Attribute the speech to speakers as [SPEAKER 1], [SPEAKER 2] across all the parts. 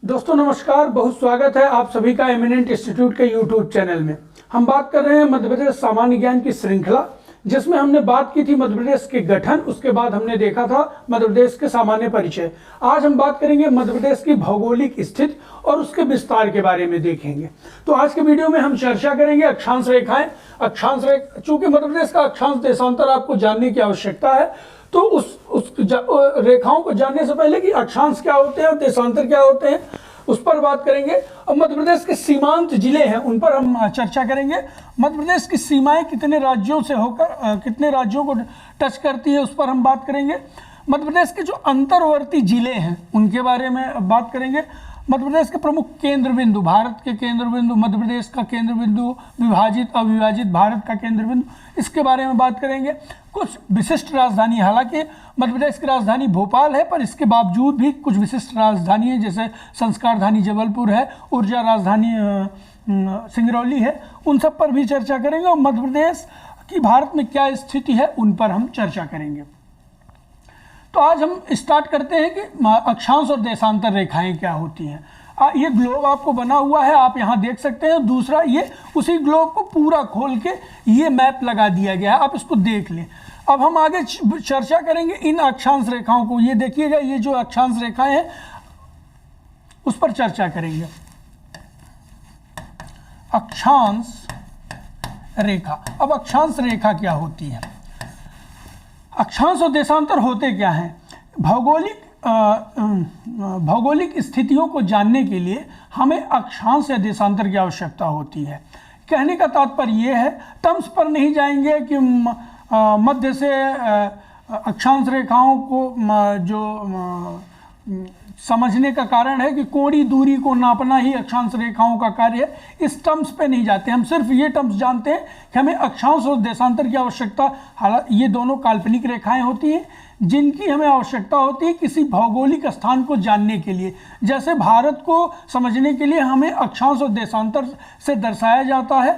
[SPEAKER 1] दोस्तों नमस्कार, बहुत स्वागत है आप सभी का एमिनेंट इंस्टीट्यूट के यूट्यूब चैनल में। हम बात कर रहे हैं मध्य प्रदेश सामान्य ज्ञान की श्रृंखला, जिसमें हमने बात की थी मध्य प्रदेश के गठन, उसके बाद हमने देखा था मध्य प्रदेश के सामान्य परिचय। आज हम बात करेंगे मध्य प्रदेश की भौगोलिक स्थिति और उसके विस्तार के बारे में देखेंगे। तो आज के वीडियो में हम चर्चा करेंगे अक्षांश रेखाएं। चूंकि मध्य प्रदेश का अक्षांश देशांतर आपको जानने की आवश्यकता है, तो उस रेखाओं को जानने से पहले कि अक्षांश क्या होते हैं और देशांतर क्या होते हैं, उस पर बात करेंगे। और मध्य प्रदेश के सीमांत जिले हैं, उन पर हम चर्चा करेंगे। मध्य प्रदेश की सीमाएं कितने राज्यों से होकर कितने राज्यों को टच करती है, उस पर हम बात करेंगे। मध्य प्रदेश के जो अंतर्वर्ती जिले हैं उनके बारे में बात करेंगे। मध्य प्रदेश के प्रमुख केंद्र बिंदु, भारत के केंद्र बिंदु, मध्य प्रदेश का केंद्र बिंदु, विभाजित अविभाजित भारत का केंद्र बिंदु, इसके बारे में बात करेंगे। कुछ विशिष्ट राजधानी, हालांकि मध्य प्रदेश की राजधानी भोपाल है, पर इसके बावजूद भी कुछ विशिष्ट राजधानी है, जैसे संस्कार राजधानी जबलपुर है, ऊर्जा राजधानी सिंगरौली है, उन सब पर भी चर्चा करेंगे। और मध्य प्रदेश की भारत में क्या स्थिति है, उन पर हम चर्चा करेंगे। तो आज हम स्टार्ट करते हैं कि अक्षांश और देशांतर रेखाएं क्या होती हैं। ये ग्लोब आपको बना हुआ है, आप यहाँ देख सकते हैं। दूसरा, ये उसी ग्लोब को पूरा खोल के ये मैप लगा दिया गया है, आप इसको देख लें। अब हम आगे चर्चा करेंगे इन अक्षांश रेखाओं को। ये देखिएगा, ये जो अक्षांश रेखाएं हैं उस पर चर्चा करेंगे। अक्षांश रेखा। अब अक्षांश रेखा क्या होती है, अक्षांश और देशांतर होते क्या हैं? भौगोलिक स्थितियों को जानने के लिए हमें अक्षांश या देशांतर की आवश्यकता होती है। कहने का तात्पर्य यह है, टर्म्स पर नहीं जाएंगे कि मध्य से अक्षांश रेखाओं को जो समझने का कारण है कि कोणीय दूरी को नापना ही अक्षांश रेखाओं का कार्य है, इस टर्म्स पे नहीं जाते। हम सिर्फ ये टर्म्स जानते हैं कि हमें अक्षांश और देशांतर की आवश्यकता, हालांकि ये दोनों काल्पनिक रेखाएं होती हैं जिनकी हमें आवश्यकता होती है किसी भौगोलिक स्थान को जानने के लिए। जैसे भारत को समझने के लिए हमें अक्षांश और देशांतर से दर्शाया जाता है,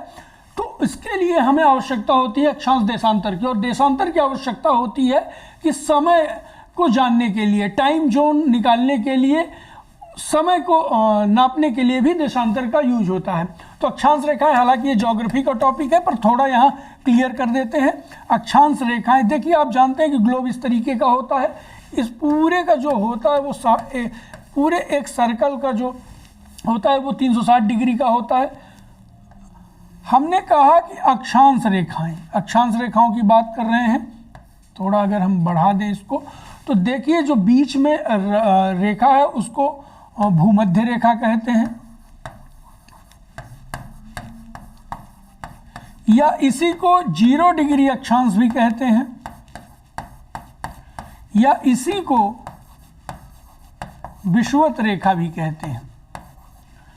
[SPEAKER 1] तो इसके लिए हमें आवश्यकता होती है अक्षांश देशांतर की। और देशांतर की आवश्यकता होती है कि समय को जानने के लिए, टाइम जोन निकालने के लिए, समय को नापने के लिए भी देशांतर का यूज होता है। तो अक्षांश रेखाएं, हालांकि ये ज्योग्राफी का टॉपिक है, पर थोड़ा यहाँ क्लियर कर देते हैं। अक्षांश रेखाएं, देखिए आप जानते हैं कि ग्लोब इस तरीके का होता है। इस पूरे का जो होता है वो पूरे एक सर्कल का जो होता है वो 360 डिग्री का होता है। हमने कहा कि अक्षांश रेखाएं, अक्षांश रेखाओं की बात कर रहे हैं। थोड़ा अगर हम बढ़ा दें इसको, तो देखिए जो बीच में रेखा है उसको भूमध्य रेखा कहते हैं, या इसी को 0 डिग्री अक्षांश भी कहते हैं, या इसी को विषुवत रेखा भी कहते हैं।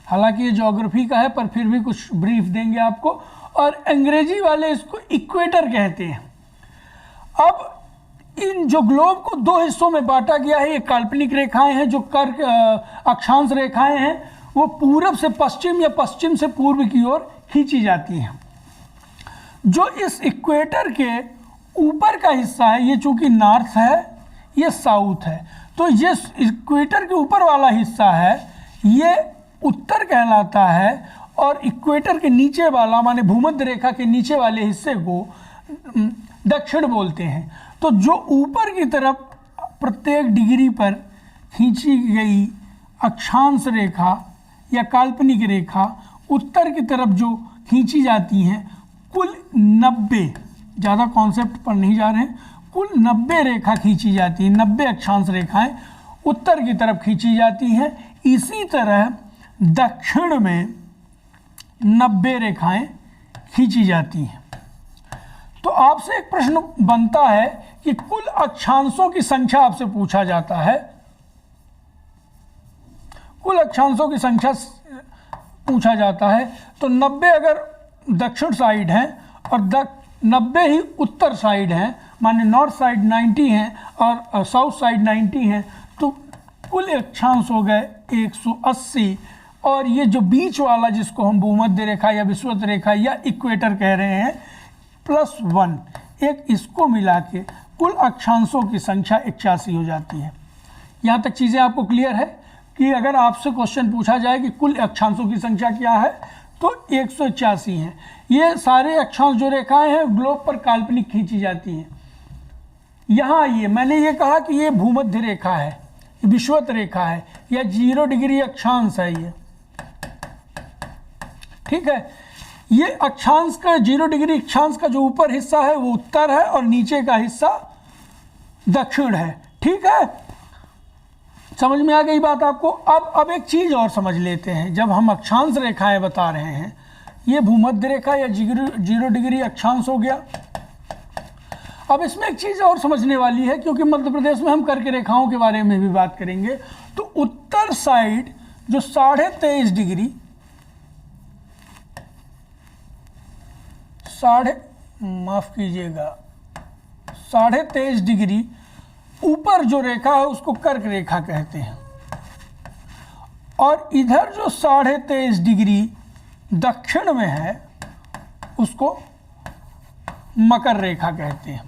[SPEAKER 1] हालांकि ये ज्योग्राफी का है, पर फिर भी कुछ ब्रीफ देंगे आपको। और अंग्रेजी वाले इसको इक्वेटर कहते हैं। अब इन जो ग्लोब को दो हिस्सों में बांटा गया है, ये काल्पनिक रेखाएं हैं, जो अक्षांश रेखाएं हैं वो पूरब से पश्चिम या पश्चिम से पूर्व की ओर खींची जाती हैं। जो इस इक्वेटर के ऊपर का हिस्सा है, ये चूंकि नॉर्थ है, ये साउथ है, तो ये इक्वेटर के ऊपर वाला हिस्सा है ये उत्तर कहलाता है। और इक्वेटर के नीचे वाला, माने भूमध्य रेखा के नीचे वाले हिस्से को दक्षिण बोलते हैं। तो जो ऊपर की तरफ प्रत्येक डिग्री पर खींची गई अक्षांश रेखा या काल्पनिक रेखा उत्तर की तरफ जो खींची जाती हैं, कुल 90, ज़्यादा कॉन्सेप्ट पर नहीं जा रहे हैं, कुल 90 रेखा खींची जाती हैं। 90 अक्षांश रेखाएं उत्तर की तरफ खींची जाती हैं। इसी तरह दक्षिण में 90 रेखाएं खींची जाती हैं। तो आपसे एक प्रश्न बनता है कि कुल अक्षांशों की संख्या आपसे पूछा जाता है, कुल अक्षांशों की संख्या पूछा जाता है। तो 90 अगर दक्षिण साइड हैं और 90 ही उत्तर साइड हैं, माने नॉर्थ साइड 90 हैं और साउथ साइड 90 हैं, तो कुल अक्षांश हो गए 180। और ये जो बीच वाला जिसको हम भूमध्य रेखा या विषुवत रेखा या इक्वेटर कह रहे हैं, +1, एक इसको मिला के कुल अक्षांशों की संख्या 81 हो जाती है। यहाँ तक चीज़ें आपको क्लियर है? कि अगर आपसे क्वेश्चन पूछा जाए कि कुल अक्षांशों की संख्या क्या है तो 181 हैं। ये सारे अक्षांश जो रेखाएं हैं ग्लोब पर काल्पनिक खींची जाती हैं। यहाँ आइए, मैंने ये कहा कि ये भूमध्य रेखा है, विषुवत रेखा है, या 0 डिग्री अक्षांश है ये, ठीक है। ये अक्षांश का 0 डिग्री अक्षांश का जो ऊपर हिस्सा है वो उत्तर है और नीचे का हिस्सा दक्षिण है, ठीक है। समझ में आ गई बात आपको। अब एक चीज और समझ लेते हैं। जब हम अक्षांश रेखाएं बता रहे हैं, ये भूमध्य रेखा या 0 डिग्री अक्षांश हो गया। अब इसमें एक चीज और समझने वाली है, क्योंकि मध्य प्रदेश में हम कर्क रेखाओं के बारे में भी बात करेंगे। तो उत्तर साइड जो 23.5 डिग्री, माफ कीजिएगा 23.5 डिग्री ऊपर जो रेखा है उसको कर्क रेखा कहते हैं, और इधर जो 23.5 डिग्री दक्षिण में है उसको मकर रेखा कहते हैं।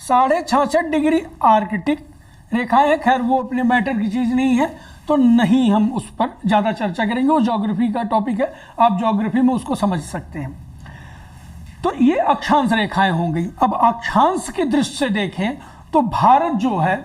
[SPEAKER 1] 66.5 डिग्री आर्कटिक रेखाएं हैं। खैर वो अपने मैटर की चीज़ नहीं है, तो नहीं हम उस पर ज़्यादा चर्चा करेंगे, वो ज्योग्राफी का टॉपिक है, आप ज्योग्राफी में उसको समझ सकते हैं। तो ये अक्षांश रेखाएं हो गई। अब अक्षांश की दृष्टि से देखें तो भारत जो है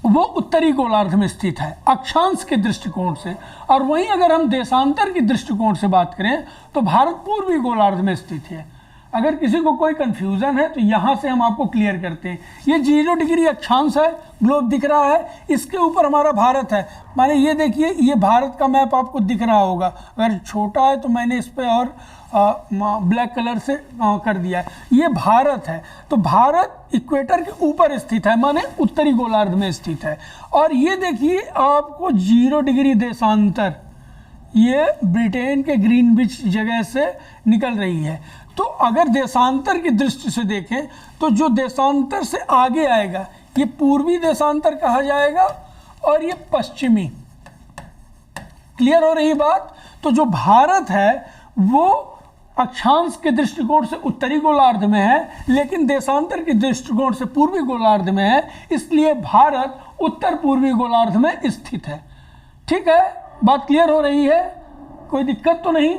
[SPEAKER 1] वो उत्तरी गोलार्ध में स्थित है अक्षांश के दृष्टिकोण से, और वहीं अगर हम देशांतर की दृष्टिकोण से बात करें तो भारत पूर्वी गोलार्ध में स्थित है। अगर किसी को कोई कंफ्यूजन है तो यहाँ से हम आपको क्लियर करते हैं। ये 0 डिग्री अक्षांश है, ग्लोब दिख रहा है, इसके ऊपर हमारा भारत है। माने ये देखिए, ये भारत का मैप आपको दिख रहा होगा। अगर छोटा है तो मैंने इस पर और ब्लैक कलर से कर दिया है। ये भारत है, तो भारत इक्वेटर के ऊपर स्थित है, माने उत्तरी गोलार्ध में स्थित है। और ये देखिए आपको 0 डिग्री देशांतर, ये ब्रिटेन के ग्रीनविच जगह से निकल रही है। तो अगर देशांतर की दृष्टि से देखें तो जो देशांतर से आगे आएगा ये पूर्वी देशांतर कहा जाएगा, और ये पश्चिमी। क्लियर हो रही बात। तो जो भारत है वो अक्षांश के दृष्टिकोण से उत्तरी गोलार्ध में है, लेकिन देशांतर के दृष्टिकोण से पूर्वी गोलार्ध में है, इसलिए भारत उत्तर पूर्वी गोलार्ध में स्थित है। ठीक है, बात क्लियर हो रही है, कोई दिक्कत तो नहीं।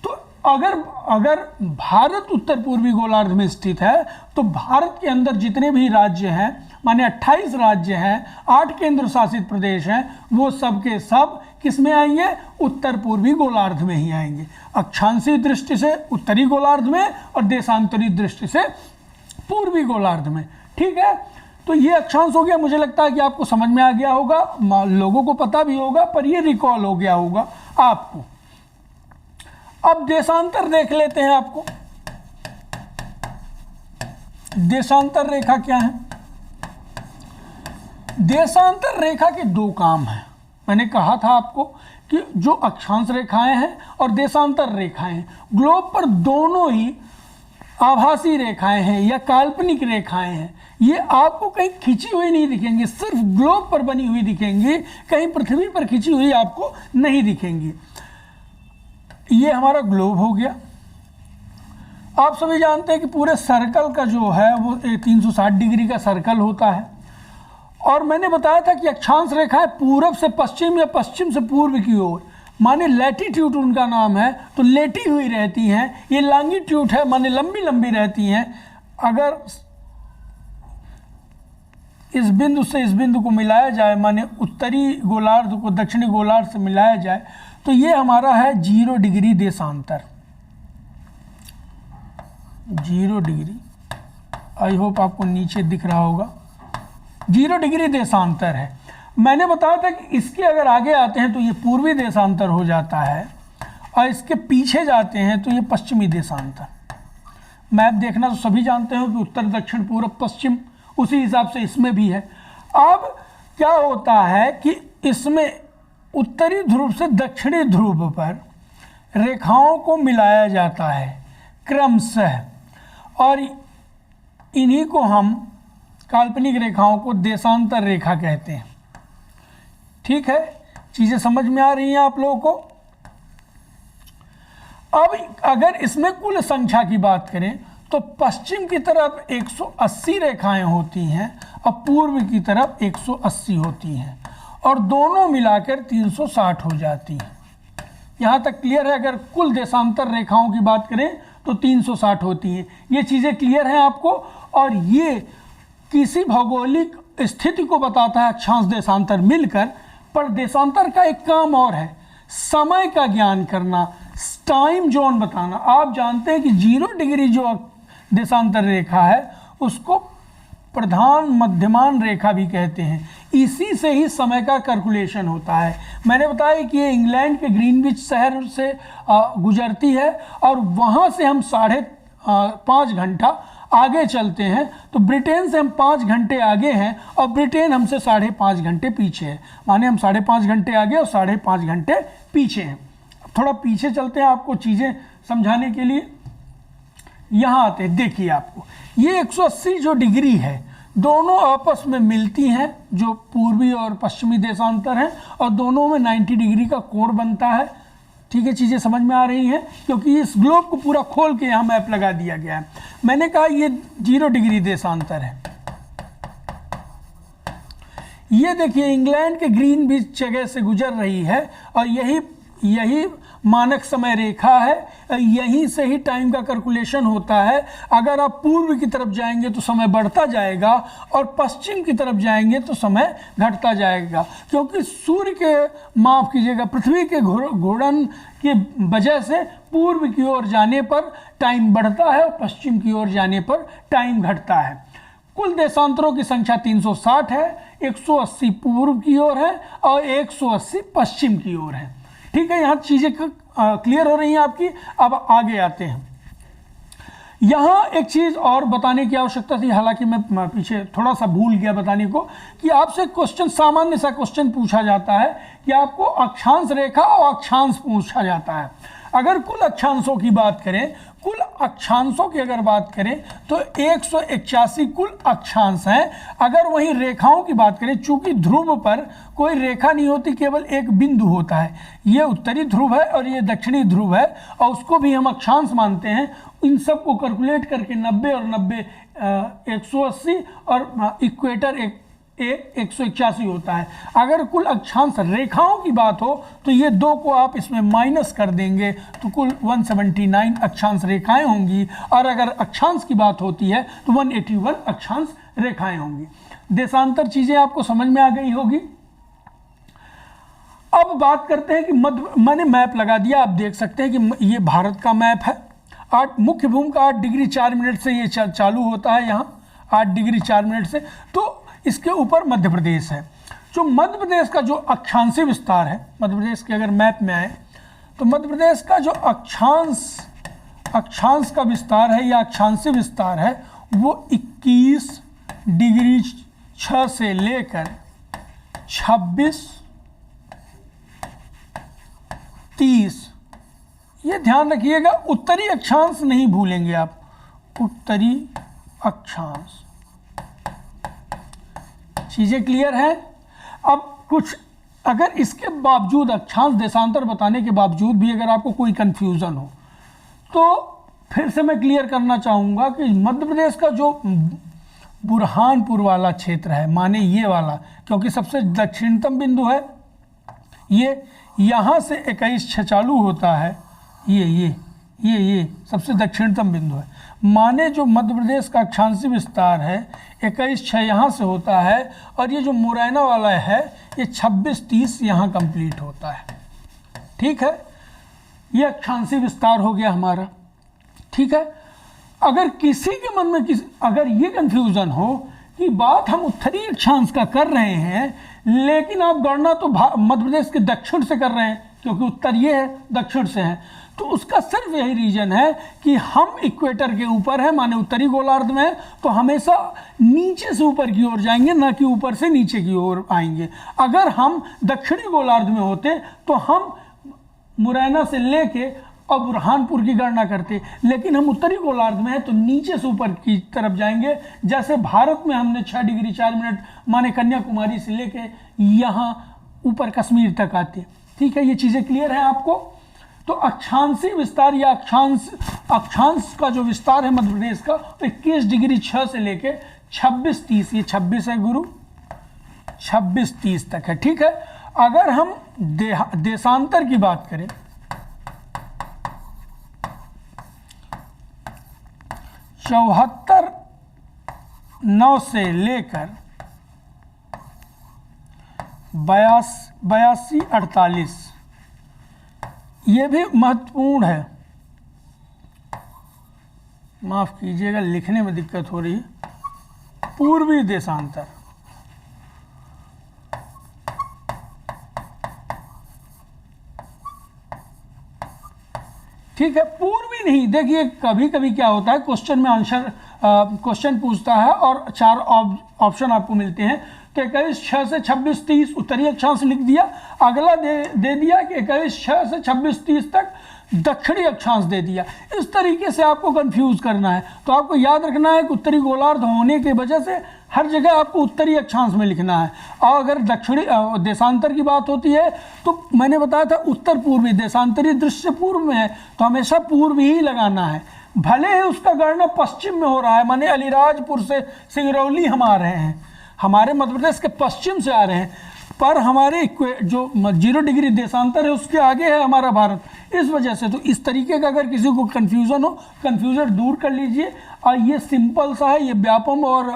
[SPEAKER 1] तो अगर भारत उत्तर पूर्वी गोलार्ध में स्थित है तो भारत के अंदर जितने भी राज्य हैं, माने 28 राज्य हैं, 8 केंद्र शासित प्रदेश हैं, वो सब के सब किस में आएंगे? उत्तर पूर्वी गोलार्ध में ही आएंगे। अक्षांशीय दृष्टि से उत्तरी गोलार्ध में और देशांतरी दृष्टि से पूर्वी गोलार्ध में। ठीक है, तो ये अक्षांश हो गया। मुझे लगता है कि आपको समझ में आ गया होगा, लोगों को पता भी होगा, पर ये रिकॉल हो गया होगा आपको। अब देशांतर देख लेते हैं। आपको देशांतर रेखा क्या है? देशांतर रेखा के दो काम हैं। मैंने कहा था आपको कि जो अक्षांश रेखाएं हैं और देशांतर रेखाएं हैं, ग्लोब पर दोनों ही आभासी रेखाएं हैं या काल्पनिक रेखाएं हैं। ये आपको कहीं खींची हुई नहीं दिखेंगी, सिर्फ ग्लोब पर बनी हुई दिखेंगी, कहीं पृथ्वी पर खींची हुई आपको नहीं दिखेंगी। ये हमारा ग्लोब हो गया। आप सभी जानते हैं कि पूरे सर्कल का जो है वो 360 डिग्री का सर्कल होता है, और मैंने बताया था कि अक्षांश रेखाएं पूरब से पश्चिम या पश्चिम से पूर्व की ओर, माने लैटिट्यूड उनका नाम है, तो लेटी हुई रहती हैं। ये लॉन्गिट्यूड है, माने लंबी लंबी रहती हैं। अगर इस बिंदु से इस बिंदु को मिलाया जाए, माने उत्तरी गोलार्ध को दक्षिणी गोलार्ध से मिलाया जाए, तो ये हमारा है 0 डिग्री देशांतर। 0 डिग्री, आई होप आपको नीचे दिख रहा होगा, 0 डिग्री देशांतर है। मैंने बताया था कि इसके अगर आगे आते हैं तो ये पूर्वी देशांतर हो जाता है, और इसके पीछे जाते हैं तो ये पश्चिमी देशांतर। मैप देखना तो सभी जानते हो कि उत्तर दक्षिण पूर्व पश्चिम, उसी हिसाब से इसमें भी है। अब क्या होता है कि इसमें उत्तरी ध्रुव से दक्षिणी ध्रुव पर रेखाओं को मिलाया जाता है क्रमशः, और इन्हीं को हम काल्पनिक रेखाओं को देशांतर रेखा कहते हैं। ठीक है, चीजें समझ में आ रही हैं आप लोगों को? अब अगर इसमें कुल संख्या की बात करें तो पश्चिम की तरफ 180 रेखाएं होती हैं और पूर्व की तरफ 180 होती हैं, और दोनों मिलाकर 360 हो जाती हैं। यहाँ तक क्लियर है? अगर कुल देशांतर रेखाओं की बात करें तो 360 होती हैं। ये चीज़ें क्लियर हैं आपको? और ये किसी भौगोलिक स्थिति को बताता है अक्षांश देशांतर मिलकर। पर देशांतर का एक काम और है, समय का ज्ञान करना, टाइम जोन बताना। आप जानते हैं कि 0 डिग्री जो देशांतर रेखा है उसको प्रधान मध्यमान रेखा भी कहते हैं। इसी से ही समय का कैलकुलेशन होता है। मैंने बताया कि ये इंग्लैंड के ग्रीनविच शहर से गुजरती है और वहाँ से हम 5.5 घंटा आगे चलते हैं तो ब्रिटेन से हम 5 घंटे आगे हैं और ब्रिटेन हमसे 5.5 घंटे पीछे है। माने हम 5.5 घंटे आगे और 5.5 घंटे पीछे हैं। थोड़ा पीछे चलते हैं आपको चीज़ें समझाने के लिए। यहाँ आते हैं, देखिए आपको ये 180 जो डिग्री है दोनों आपस में मिलती हैं, जो पूर्वी और पश्चिमी देशांतर हैं, और दोनों में 90 डिग्री का कोण बनता है। ठीक है, चीज़ें समझ में आ रही हैं? क्योंकि इस ग्लोब को पूरा खोल के यहाँ मैप लगा दिया गया है। मैंने कहा ये 0 डिग्री देशांतर है। ये देखिए इंग्लैंड के ग्रीनविच जगह से गुजर रही है और यही मानक समय रेखा है। यहीं से ही टाइम का कैलकुलेशन होता है। अगर आप पूर्व की तरफ जाएंगे तो समय बढ़ता जाएगा और पश्चिम की तरफ जाएंगे तो समय घटता जाएगा, क्योंकि सूर्य के, माफ़ कीजिएगा, पृथ्वी के घूर्णन की वजह से पूर्व की ओर जाने पर टाइम बढ़ता है और पश्चिम की ओर जाने पर टाइम घटता है। कुल देशांतरों की संख्या 360 है। 180 पूर्व की ओर है और 180 पश्चिम की ओर है। ठीक है, यहाँ चीज़ें क्लियर हो रही हैं आपकी। अब आगे आते हैं। यहाँ एक चीज़ और बताने की आवश्यकता थी, हालांकि मैं पीछे थोड़ा सा भूल गया बताने को, कि आपसे क्वेश्चन, सामान्य सा क्वेश्चन पूछा जाता है कि आपको अक्षांश रेखा और अक्षांश पूछा जाता है। अगर कुल अक्षांशों की बात करें, कुल अक्षांशों की अगर बात करें तो 181 कुल अक्षांश हैं। अगर वहीं रेखाओं की बात करें, चूंकि ध्रुव पर कोई रेखा नहीं होती, केवल एक बिंदु होता है। ये उत्तरी ध्रुव है और ये दक्षिणी ध्रुव है और उसको भी हम अक्षांश मानते हैं। इन सब को कैलकुलेट करके 90 और 90 180 और इक्वेटर 181 होता है। अगर कुल अक्षांश रेखाओं की बात हो तो ये 2 को आप इसमें माइनस कर देंगे तो कुल 179 अक्षांश रेखाएं होंगी, और अगर अक्षांश की बात होती है तो 181 अक्षांश रेखाएं होंगी। देशांतर चीज़ें आपको समझ में आ गई होगी। अब बात करते हैं कि मैंने मैप लगा दिया, आप देख सकते हैं कि ये भारत का मैप है। मुख्य भूमि का 8 डिग्री 4 मिनट से ये चालू होता है, यहाँ 8 डिग्री 4 मिनट से। तो इसके ऊपर मध्य प्रदेश है। जो मध्य प्रदेश का जो अक्षांशीय विस्तार है, मध्य प्रदेश के अगर मैप में आए तो मध्य प्रदेश का जो अक्षांश का विस्तार है या अक्षांशीय विस्तार है वो 21 डिग्री 6 से लेकर 26-30, ये ध्यान रखिएगा, उत्तरी अक्षांश नहीं भूलेंगे आप, उत्तरी अक्षांश। चीज़ें क्लियर हैं? अब कुछ अगर इसके बावजूद, अक्षांश देशांतर बताने के बावजूद भी अगर आपको कोई कन्फ्यूज़न हो तो फिर से मैं क्लियर करना चाहूँगा कि मध्य प्रदेश का जो बुरहानपुर वाला क्षेत्र है, माने ये वाला, क्योंकि सबसे दक्षिणतम बिंदु है ये, यहाँ से 21 चालू होता है, ये सबसे दक्षिणतम बिंदु है। माने जो मध्य प्रदेश का अक्षांशीय विस्तार है 21 यहाँ से होता है, और ये जो मुरैना वाला है ये 26-30 यहाँ कंप्लीट होता है। ठीक है, ये अक्षांशीय विस्तार हो गया हमारा। ठीक है, अगर किसी के मन में अगर ये कंफ्यूजन हो कि बात हम उत्तरी अक्षांश का कर रहे हैं, लेकिन आप गणना तो मध्य प्रदेश के दक्षिण से कर रहे हैं, क्योंकि उत्तर ये है, दक्षिण से है, तो उसका सिर्फ यही रीजन है कि हम इक्वेटर के ऊपर है, माने उत्तरी गोलार्ध में है, तो हमेशा नीचे से ऊपर की ओर जाएंगे, ना कि ऊपर से नीचे की ओर आएंगे। अगर हम दक्षिणी गोलार्ध में होते तो हम मुरैना से लेके और बुरहानपुर की गणना करते, लेकिन हम उत्तरी गोलार्ध में है तो नीचे से ऊपर की तरफ जाएंगे। जैसे भारत में हमने 6 डिग्री 4 मिनट माने कन्याकुमारी से लेके यहाँ ऊपर कश्मीर तक आते। ठीक है, ये चीज़ें क्लियर हैं आपको? तो अक्षांशीय विस्तार या अक्षांश का जो विस्तार है मध्य प्रदेश का 21 डिग्री 6 से लेके 26-30, ये 26 है गुरु, 26-30 तक है। ठीक है, अगर हम देशांतर की बात करें, 74-9 से लेकर 82-48, ये भी महत्वपूर्ण है। माफ कीजिएगा, लिखने में दिक्कत हो रही है। पूर्वी देशांतर, ठीक है, पूर्वी नहीं। देखिए कभी कभी क्या होता है, क्वेश्चन में आंसर क्वेश्चन पूछता है और 4 ऑप्शन आपको मिलते हैं, तो 21-6 से 26-30 उत्तरी अक्षांश लिख दिया, अगला दे दिया कि 21-6 से 26-30 तक दक्षिणी अक्षांश दे दिया। इस तरीके से आपको कंफ्यूज करना है। तो आपको याद रखना है कि उत्तरी गोलार्ध होने की वजह से हर जगह आपको उत्तरी अक्षांश में लिखना है। और अगर दक्षिणी देशांतर की बात होती है तो मैंने बताया था उत्तर पूर्वी, देशांतरी दृश्य पूर्व में है तो हमेशा पूर्व ही लगाना है। भले ही उसका गणना पश्चिम में हो रहा है, माने अलीराजपुर से सिंगरौली हम आ रहे हैं, हमारे मध्य प्रदेश के पश्चिम से आ रहे हैं, पर हमारे जो 0 डिग्री देशांतर है उसके आगे है हमारा भारत। इस वजह से तो इस तरीके का अगर किसी को कन्फ्यूज़न हो, कन्फ्यूज़न दूर कर लीजिए। और ये सिंपल सा है, ये व्यापम और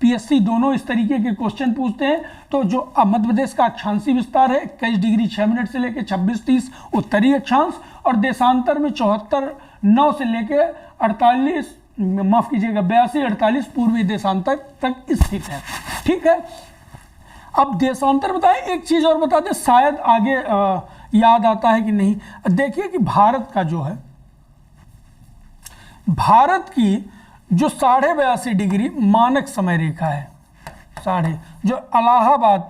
[SPEAKER 1] पीएससी दोनों इस तरीके के क्वेश्चन पूछते हैं। तो जो मध्य प्रदेश का अक्षांशी विस्तार है 21 डिग्री 6 मिनट से लेकर 26-30 उत्तरी अक्षांश, और देशांतर में 74-9 से लेकर 48, माफ कीजिएगा 82-48 पूर्वी देशांतर तक स्थित है। ठीक है, अब देशांतर बताएं, एक चीज और बता दें, शायद आगे याद आता है कि नहीं। देखिए कि भारत का जो है, भारत की जो 82.5 डिग्री मानक समय रेखा है, जो इलाहाबाद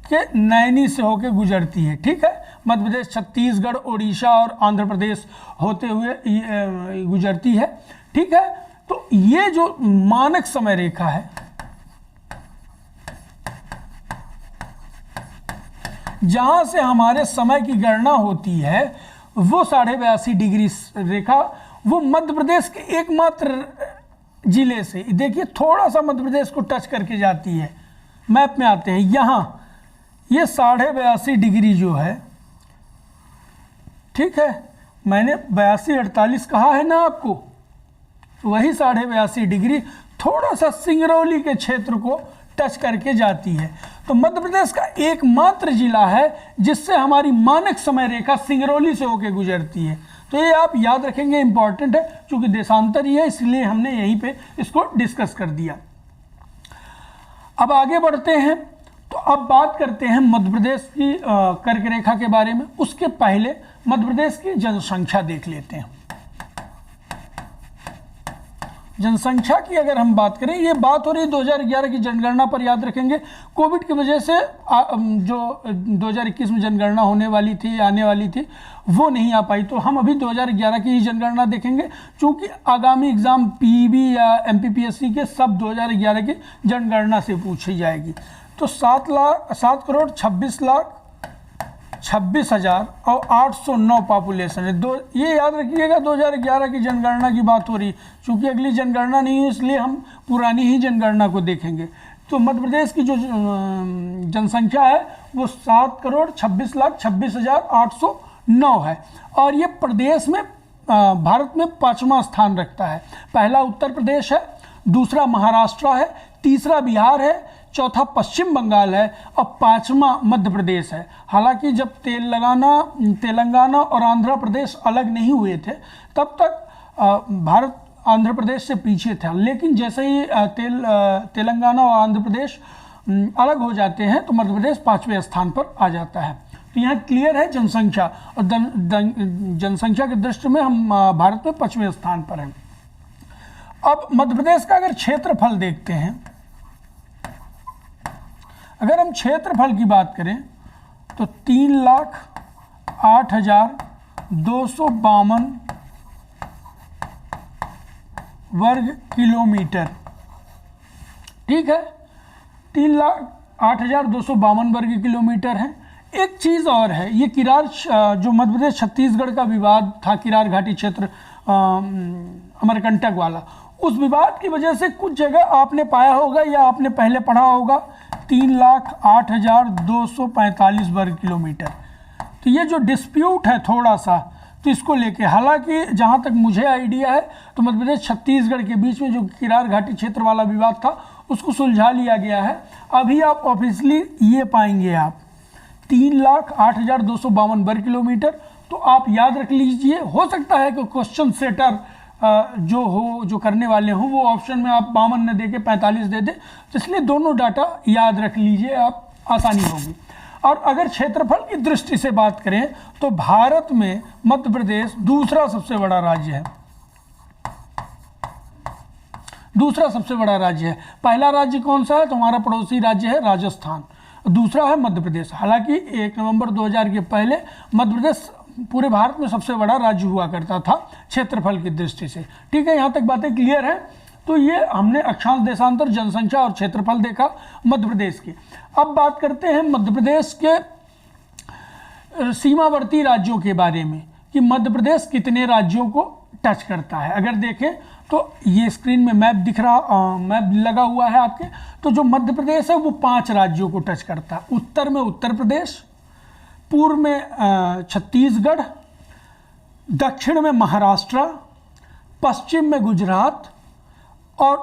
[SPEAKER 1] के नैनी से होकर गुजरती है। ठीक है, मध्य प्रदेश, छत्तीसगढ़, उड़ीसा और आंध्र प्रदेश होते हुए गुजरती है। ठीक है, तो ये जो मानक समय रेखा है, जहां से हमारे समय की गणना होती है, वो 82.5 डिग्री रेखा वो मध्य प्रदेश के एकमात्र जिले से, देखिए थोड़ा सा मध्य प्रदेश को टच करके जाती है। मैप में आते हैं, यहाँ ये 82.5 डिग्री जो है, ठीक है, मैंने 82-48 कहा है ना आपको, वही 82.5 डिग्री थोड़ा सा सिंगरौली के क्षेत्र को टच करके जाती है। तो मध्य प्रदेश का एकमात्र जिला है जिससे हमारी मानक समय रेखा सिंगरौली से होकर गुजरती है। तो ये आप याद रखेंगे, इंपॉर्टेंट है, क्योंकि देशांतर ही है इसलिए हमने यहीं पे इसको डिस्कस कर दिया। अब आगे बढ़ते हैं, तो अब बात करते हैं मध्य प्रदेश की कर्क रेखा के बारे में। उसके पहले मध्य प्रदेश की जनसंख्या देख लेते हैं। जनसंख्या की अगर हम बात करें, ये बात हो रही है 2011 की जनगणना पर, याद रखेंगे कोविड की वजह से जो 2021 में जनगणना होने वाली थी, आने वाली थी, वो नहीं आ पाई। तो हम अभी 2011 की ही जनगणना देखेंगे, क्योंकि आगामी एग्जाम पीईबी या एमपीपीएससी के सब 2011 की जनगणना से पूछी जाएगी। तो 7,26,26,000 और 809 पॉपुलेशन है। ये याद रखिएगा 2011 की जनगणना की बात हो रही, चूँकि अगली जनगणना नहीं हुई इसलिए हम पुरानी ही जनगणना को देखेंगे। तो मध्य प्रदेश की जो जनसंख्या है वो 7,26,26,809 है, और ये प्रदेश में भारत में 5वां स्थान रखता है। पहला उत्तर प्रदेश है, दूसरा महाराष्ट्र है, तीसरा बिहार है, चौथा पश्चिम बंगाल है और 5वां मध्य प्रदेश है। हालांकि जब तेलंगाना और आंध्र प्रदेश अलग नहीं हुए थे तब तक भारत आंध्र प्रदेश से पीछे था, लेकिन जैसे ही तेलंगाना और आंध्र प्रदेश अलग हो जाते हैं तो मध्य प्रदेश 5वें स्थान पर आ जाता है। तो यहाँ क्लियर है जनसंख्या, और जनसंख्या की दृष्टि में हम भारत में 5वें स्थान पर हैं। अब मध्य प्रदेश का अगर क्षेत्रफल देखते हैं, अगर हम क्षेत्रफल की बात करें तो 3,08,252 वर्ग किलोमीटर। ठीक है, 3,08,252 वर्ग किलोमीटर है। एक चीज़ और है, ये किरार जो मध्य प्रदेश छत्तीसगढ़ का विवाद था, किरार घाटी क्षेत्र अमरकंटक वाला, उस विवाद की वजह से कुछ जगह आपने पाया होगा या आपने पहले पढ़ा होगा 3,08,245 वर्ग किलोमीटर। तो ये जो डिस्प्यूट है थोड़ा सा, तो इसको लेके, हालांकि जहाँ तक मुझे आइडिया है तो मध्य प्रदेश छत्तीसगढ़ के बीच में जो किरार घाटी क्षेत्र वाला विवाद था उसको सुलझा लिया गया है। अभी आप ऑफिशियली ये पाएंगे आप 3,08,252 वर्ग किलोमीटर। तो आप याद रख लीजिए, हो सकता है कि क्वेश्चन सेटर जो करने वाले हों वो ऑप्शन में आप 52 न दे के 45 दे दें, तो इसलिए दोनों डाटा याद रख लीजिए, आप आसानी होगी। और अगर क्षेत्रफल की दृष्टि से बात करें तो भारत में मध्य प्रदेश दूसरा सबसे बड़ा राज्य है, दूसरा सबसे बड़ा राज्य है। पहला राज्य कौन सा है? तो हमारा पड़ोसी राज्य है राजस्थान, दूसरा है मध्य प्रदेश। हालांकि 1 नवंबर 2000 के पहले मध्य प्रदेश पूरे भारत में सबसे बड़ा राज्य हुआ करता था क्षेत्रफल की दृष्टि से। ठीक है, यहाँ तक बातें क्लियर है। तो ये हमने अक्षांश, देशांतर, जनसंख्या और क्षेत्रफल देखा मध्य प्रदेश की। अब बात करते हैं मध्य प्रदेश के सीमावर्ती राज्यों के बारे में कि मध्य प्रदेश कितने राज्यों को टच करता है। अगर देखें तो ये स्क्रीन में मैप दिख रहा, मैप लगा हुआ है आपके। तो जो मध्य प्रदेश है वो 5 राज्यों को टच करता है। उत्तर में उत्तर प्रदेश, पूर्व में छत्तीसगढ़, दक्षिण में महाराष्ट्र, पश्चिम में गुजरात और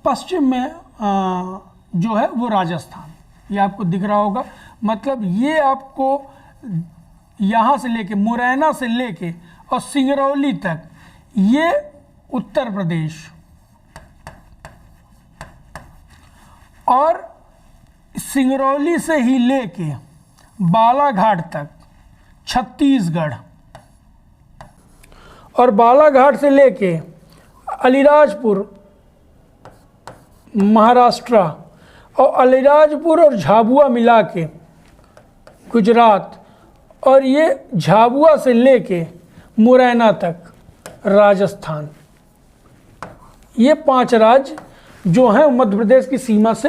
[SPEAKER 1] पश्चिम में जो है वो राजस्थान। ये आपको दिख रहा होगा। मतलब ये आपको यहाँ से लेके, मुरैना से लेके और सिंगरौली तक, ये उत्तर प्रदेश, और सिंगरौली से ही लेके बालाघाट तक छत्तीसगढ़, और बालाघाट से लेके अलीराजपुर महाराष्ट्र, और अलीराजपुर और झाबुआ मिला के गुजरात, और ये झाबुआ से लेके मुरैना तक राजस्थान। ये 5 राज्य जो हैं मध्य प्रदेश की सीमा से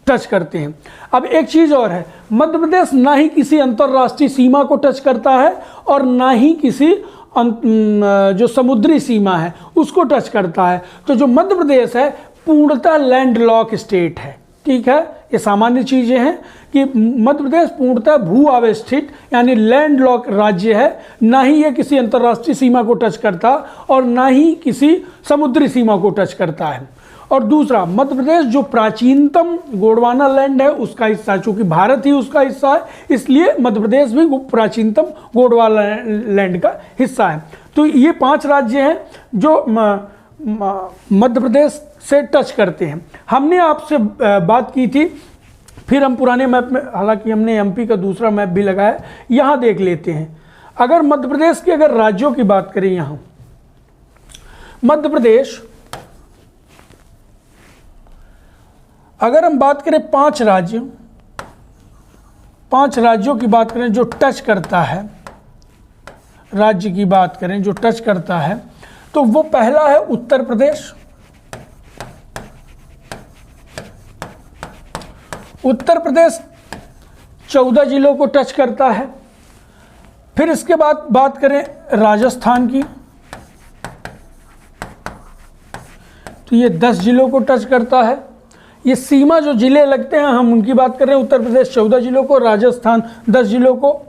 [SPEAKER 1] टच करते हैं। अब एक चीज़ और है, मध्य प्रदेश ना ही किसी अंतर्राष्ट्रीय सीमा को टच करता है और ना ही किसी जो समुद्री सीमा है उसको टच करता है। तो जो मध्य प्रदेश है पूर्णतः लैंड लॉक स्टेट है। ठीक है, ये सामान्य चीज़ें हैं कि मध्य प्रदेश पूर्णतः भू आवेष्टित यानी लैंड लॉक राज्य है। ना ही ये किसी अंतर्राष्ट्रीय सीमा को टच करता और ना ही किसी समुद्री सीमा को टच करता है। और दूसरा, मध्य प्रदेश जो प्राचीनतम गोंडवाना लैंड है उसका हिस्सा है। चूँकि भारत ही उसका हिस्सा है इसलिए मध्य प्रदेश भी प्राचीनतम गोंडवाना लैंड का हिस्सा है। तो ये 5 राज्य हैं जो मध्य प्रदेश से टच करते हैं। हमने आपसे बात की थी, फिर हम पुराने मैप में, हालांकि हमने एमपी का दूसरा मैप भी लगाया, यहाँ देख लेते हैं। अगर मध्य प्रदेश के अगर राज्यों की बात करें, यहाँ मध्य प्रदेश, अगर हम बात करें 5 राज्यों की बात करें जो टच करता है, राज्य की बात करें जो टच करता है, तो वो पहला है उत्तर प्रदेश। उत्तर प्रदेश 14 जिलों को टच करता है। फिर इसके बाद बात करें राजस्थान की, तो ये 10 जिलों को टच करता है। ये सीमा जो जिले लगते हैं हम उनकी बात कर रहे हैं। उत्तर प्रदेश 14 जिलों को, राजस्थान 10 जिलों को,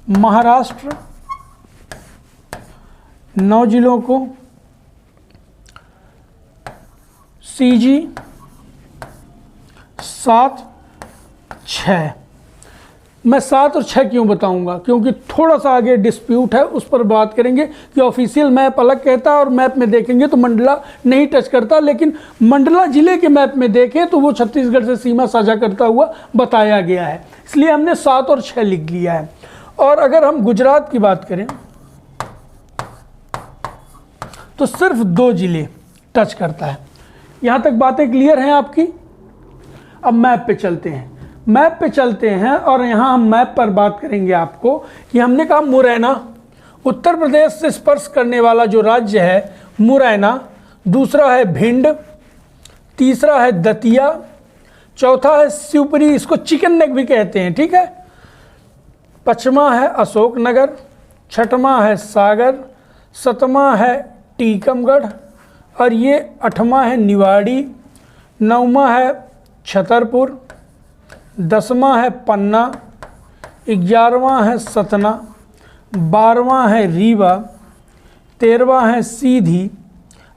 [SPEAKER 1] महाराष्ट्र 9 जिलों को, सीजी 7, 6। मैं 7 और 6 क्यों बताऊंगा? क्योंकि थोड़ा सा आगे डिस्प्यूट है, उस पर बात करेंगे कि ऑफिशियल मैप अलग कहता है और मैप में देखेंगे तो मंडला नहीं टच करता, लेकिन मंडला जिले के मैप में देखें तो वो छत्तीसगढ़ से सीमा साझा करता हुआ बताया गया है, इसलिए हमने 7 और 6 लिख लिया है। और अगर हम गुजरात की बात करें तो सिर्फ 2 जिले टच करता है। यहाँ तक बातें क्लियर हैं आपकी? अब मैप पे चलते हैं। मैप पे चलते हैं और यहाँ हम मैप पर बात करेंगे आपको कि हमने कहा मुरैना, उत्तर प्रदेश से स्पर्श करने वाला जो राज्य है मुरैना, दूसरा है भिंड, तीसरा है दतिया, चौथा है शिवपुरी, इसको चिकन नेक भी कहते हैं, ठीक है। पांचवा है अशोकनगर, छठवां है सागर, 7वां है टीकमगढ़, और ये 8वां है निवाड़ी, 9वां है छतरपुर, 10वां है पन्ना, 11वां है सतना, 12वां है रीवा, 13वां है सीधी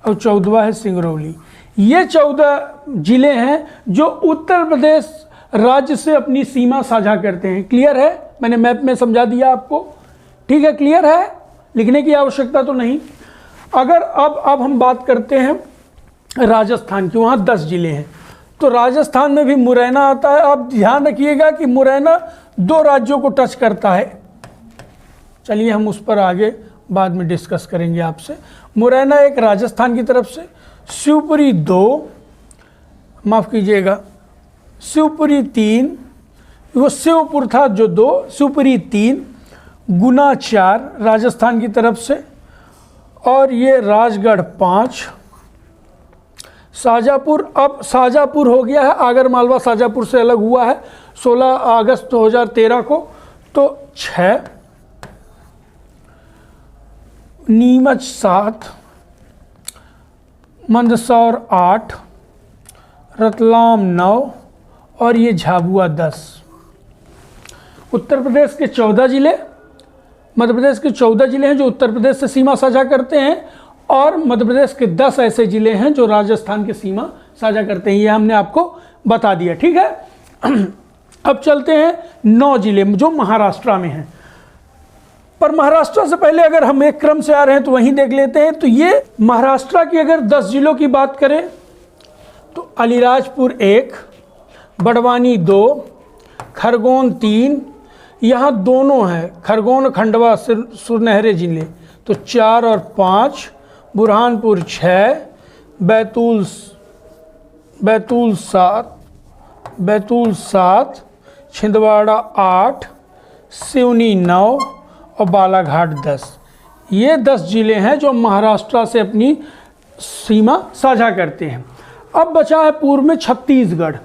[SPEAKER 1] और 14वां है सिंगरौली। ये 14 जिले हैं जो उत्तर प्रदेश राज्य से अपनी सीमा साझा करते हैं। क्लियर है? मैंने मैप में समझा दिया आपको, ठीक है? क्लियर है? लिखने की आवश्यकता तो नहीं। अगर अब हम बात करते हैं राजस्थान की, वहाँ 10 जिले हैं, तो राजस्थान में भी मुरैना आता है। आप ध्यान रखिएगा कि मुरैना 2 राज्यों को टच करता है। चलिए हम उस पर आगे बाद में डिस्कस करेंगे आपसे। मुरैना एक राजस्थान की तरफ से, शिवपुरी 2, माफ़ कीजिएगा शिवपुरी 3, वो शिवपुर था जो 2, शिवपुरी 3, गुना 4 राजस्थान की तरफ से, और ये राजगढ़ 5, शाजापुर, अब शाजापुर हो गया है, आगरमालवा शाजापुर से अलग हुआ है 16 अगस्त 2013 को, तो 6, नीमच 7, मंदसौर 8, रतलाम 9 और ये झाबुआ 10। उत्तर प्रदेश के 14 जिले, मध्य प्रदेश के 14 जिले हैं जो उत्तर प्रदेश से सीमा साझा करते हैं, और मध्य प्रदेश के 10 ऐसे जिले हैं जो राजस्थान की सीमा साझा करते हैं। ये हमने आपको बता दिया, ठीक है? अब चलते हैं 9 जिले जो महाराष्ट्र में हैं। पर महाराष्ट्र से पहले अगर हम एक क्रम से आ रहे हैं तो वहीं देख लेते हैं। तो ये महाराष्ट्र की अगर 10 जिलों की बात करें तो अलीराजपुर 1, बड़वानी 2, खरगोन 3, यहाँ दोनों हैं खरगोन खंडवा सुनहरे जिले, तो 4 और 5, बुरहानपुर 6, बैतूल 7, छिंदवाड़ा 8, सिवनी 9 और बालाघाट 10। ये 10 जिले हैं जो महाराष्ट्र से अपनी सीमा साझा करते हैं। अब बचा है पूर्व में छत्तीसगढ़।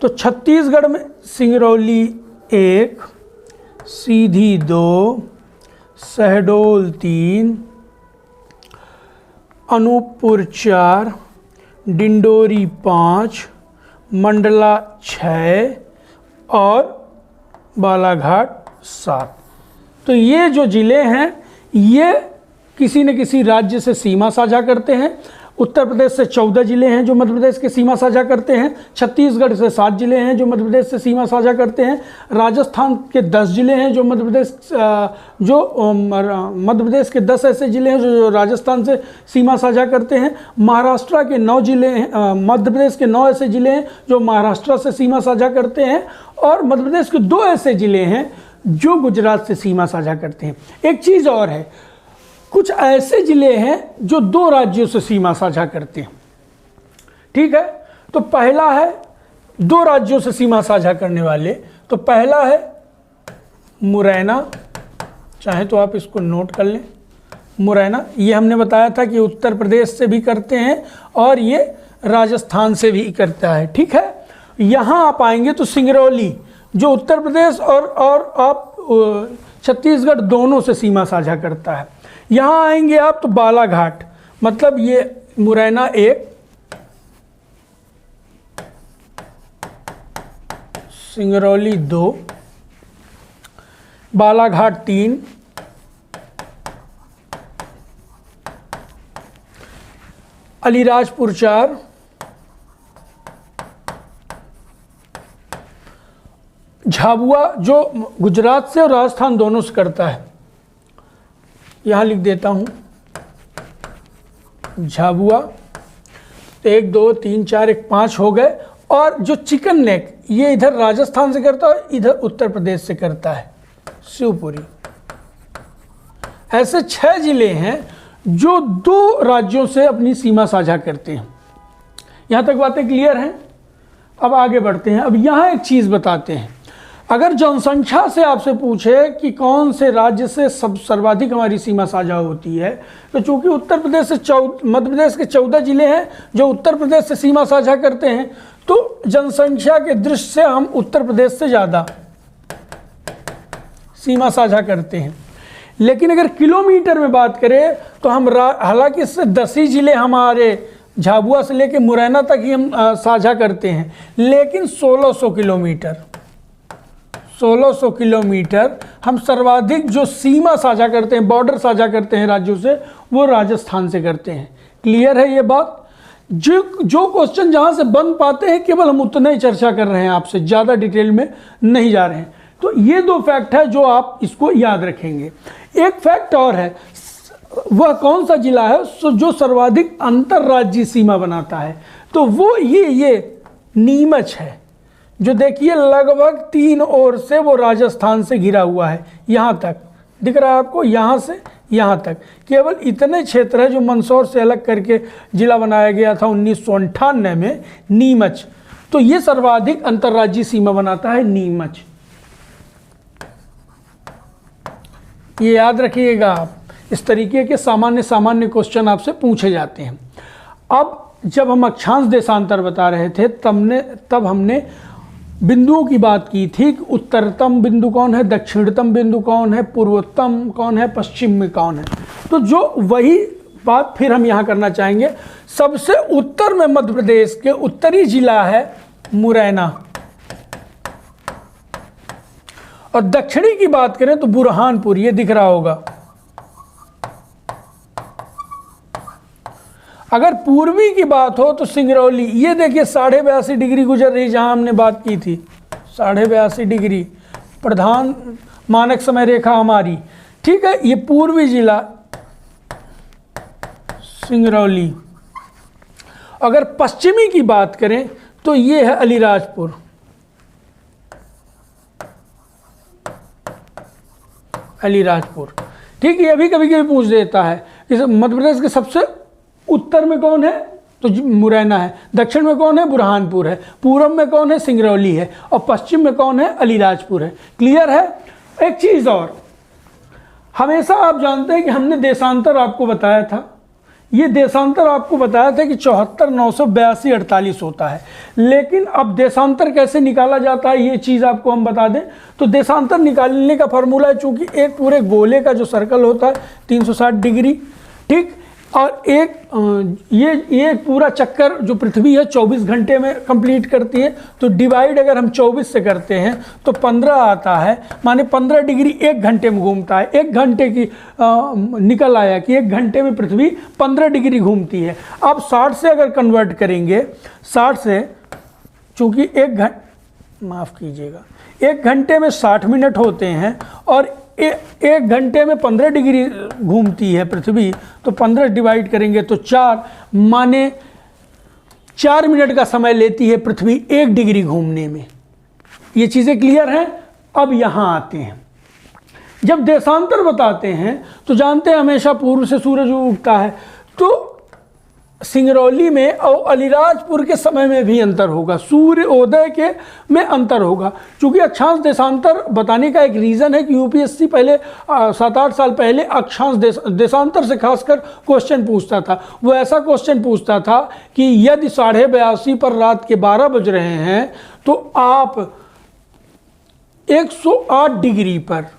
[SPEAKER 1] तो छत्तीसगढ़ में सिंगरौली 1, सीधी 2, शहडोल 3, अनूपपुर 4, डिंडोरी 5, मंडला 6 और बालाघाट 7। तो ये जो ज़िले हैं ये किसी न किसी राज्य से सीमा साझा करते हैं। उत्तर प्रदेश से 14 जिले हैं जो मध्य प्रदेश के सीमा साझा करते हैं। छत्तीसगढ़ से 7 जिले हैं जो मध्य प्रदेश से सीमा साझा करते हैं। राजस्थान के 10 जिले हैं जो मध्य प्रदेश के 10 ऐसे जिले हैं जो राजस्थान से सीमा साझा करते हैं। महाराष्ट्र के 9 जिले हैं, मध्य प्रदेश के 9 ऐसे जिले हैं जो महाराष्ट्र से सीमा साझा करते हैं। और मध्य प्रदेश के 2 ऐसे जिले हैं जो गुजरात से सीमा साझा करते हैं। एक चीज़ और है, कुछ ऐसे जिले हैं जो 2 राज्यों से सीमा साझा करते हैं। ठीक है, तो पहला है 2 राज्यों से सीमा साझा करने वाले, तो पहला है मुरैना, चाहे तो आप इसको नोट कर लें। मुरैना ये हमने बताया था कि उत्तर प्रदेश से भी करते हैं और ये राजस्थान से भी करता है। ठीक है, यहाँ आप आएंगे तो सिंगरौली जो उत्तर प्रदेश और आप छत्तीसगढ़ दोनों से सीमा साझा करता है। यहाँ आएंगे आप तो बालाघाट, मतलब ये मुरैना 1, सिंगरौली 2, बालाघाट 3, अलीराजपुर 4, झाबुआ जो गुजरात से और राजस्थान दोनों से करता है, यहाँ लिख देता हूँ झाबुआ। 1 2 3 4 1 5 हो गए। और जो चिकन नेक ये इधर राजस्थान से करता है, इधर उत्तर प्रदेश से करता है, शिवपुरी। ऐसे 6 जिले हैं जो 2 राज्यों से अपनी सीमा साझा करते हैं। यहाँ तक बातें क्लियर हैं? अब आगे बढ़ते हैं। अब यहाँ एक चीज़ बताते हैं, अगर जनसंख्या से आपसे पूछे कि कौन से राज्य से सर्वाधिक हमारी सीमा साझा होती है, तो चूंकि उत्तर प्रदेश से मध्य प्रदेश के 14 जिले हैं जो उत्तर प्रदेश से सीमा साझा करते हैं, तो जनसंख्या के दृष्टि से हम उत्तर प्रदेश से ज़्यादा सीमा साझा करते हैं। लेकिन अगर किलोमीटर में बात करें तो हम हालांकि इससे 10 ही जिले हमारे झाबुआ से लेकर मुरैना तक ही हम साझा करते हैं, लेकिन 1600 किलोमीटर हम सर्वाधिक जो सीमा साझा करते हैं, बॉर्डर साझा करते हैं राज्यों से, वो राजस्थान से करते हैं। क्लियर है ये बात? जो क्वेश्चन जहां से बन पाते हैं केवल हम उतना ही चर्चा कर रहे हैं, आपसे ज़्यादा डिटेल में नहीं जा रहे हैं। तो ये 2 फैक्ट है जो आप इसको याद रखेंगे। एक फैक्ट और है, वह कौन सा जिला है जो सर्वाधिक अंतर्राज्यीय सीमा बनाता है? तो वो ये नीमच है, जो देखिए लगभग 3 ओर से वो राजस्थान से घिरा हुआ है। यहाँ तक दिख रहा है आपको, यहाँ से यहाँ तक केवल इतने क्षेत्र है जो मंदसौर से अलग करके जिला बनाया गया था 1998 में, नीमच। तो ये सर्वाधिक अंतर्राज्यीय सीमा बनाता है नीमच, ये याद रखिएगा आप। इस तरीके के सामान्य क्वेश्चन आपसे पूछे जाते हैं। अब जब हम अक्षांश देशांतर बता रहे थे तब हमने बिंदुओं की बात की थी कि उत्तरतम बिंदु कौन है, दक्षिणतम बिंदु कौन है, पूर्वोत्तम कौन है, पश्चिम में कौन है। तो जो वही बात फिर हम यहाँ करना चाहेंगे। सबसे उत्तर में मध्य प्रदेश के उत्तरी जिला है मुरैना, और दक्षिणी की बात करें तो बुरहानपुर, ये दिख रहा होगा। अगर पूर्वी की बात हो तो सिंगरौली, ये देखिए 82.5 डिग्री गुजर रही, जहां हमने बात की थी 82.5 डिग्री प्रधान मानक समय रेखा हमारी, ठीक है। ये पूर्वी जिला सिंगरौली। अगर पश्चिमी की बात करें तो ये है अलीराजपुर, ठीक है। ये भी कभी कभी पूछ देता है कि मध्य प्रदेश के सबसे उत्तर में कौन है, तो मुरैना है। दक्षिण में कौन है, बुरहानपुर है। पूर्व में कौन है, सिंगरौली है। और पश्चिम में कौन है, अलीराजपुर है। क्लियर है? एक चीज़ और, हमेशा आप जानते हैं कि हमने देशांतर आपको बताया था, ये देशांतर आपको बताया था कि 74 982 48 होता है। लेकिन अब देशांतर कैसे निकाला जाता है ये चीज़ आपको हम बता दें। तो देशांतर निकालने का फॉर्मूला है, चूँकि एक पूरे गोले का जो सर्कल होता है 360 डिग्री, ठीक, और ये पूरा चक्कर जो पृथ्वी है 24 घंटे में कंप्लीट करती है। तो डिवाइड अगर हम 24 से करते हैं तो 15 आता है, माने 15 डिग्री 1 घंटे में घूमता है। 1 घंटे की निकल आया कि 1 घंटे में पृथ्वी 15 डिग्री घूमती है। अब 60 से अगर कन्वर्ट करेंगे, 60 से, चूँकि 1 घंटे में 60 मिनट होते हैं और 1 घंटे में 15 डिग्री घूमती है पृथ्वी, तो 15 डिवाइड करेंगे तो 4, माने 4 मिनट का समय लेती है पृथ्वी 1 डिग्री घूमने में। ये चीज़ें क्लियर हैं? अब यहाँ आते हैं, जब देशांतर बताते हैं तो जानते हैं हमेशा पूर्व से सूरज उगता है, तो सिंगरौली में और अलीराजपुर के समय में भी अंतर होगा, सूर्योदय के में अंतर होगा। क्योंकि अक्षांश देशांतर बताने का एक रीज़न है कि यूपीएससी पहले 7-8 साल पहले अक्षांश देशांतर से खासकर क्वेश्चन पूछता था। वो ऐसा क्वेश्चन पूछता था कि यदि 82.5 पर रात के 12 बज रहे हैं तो आप 108 डिग्री पर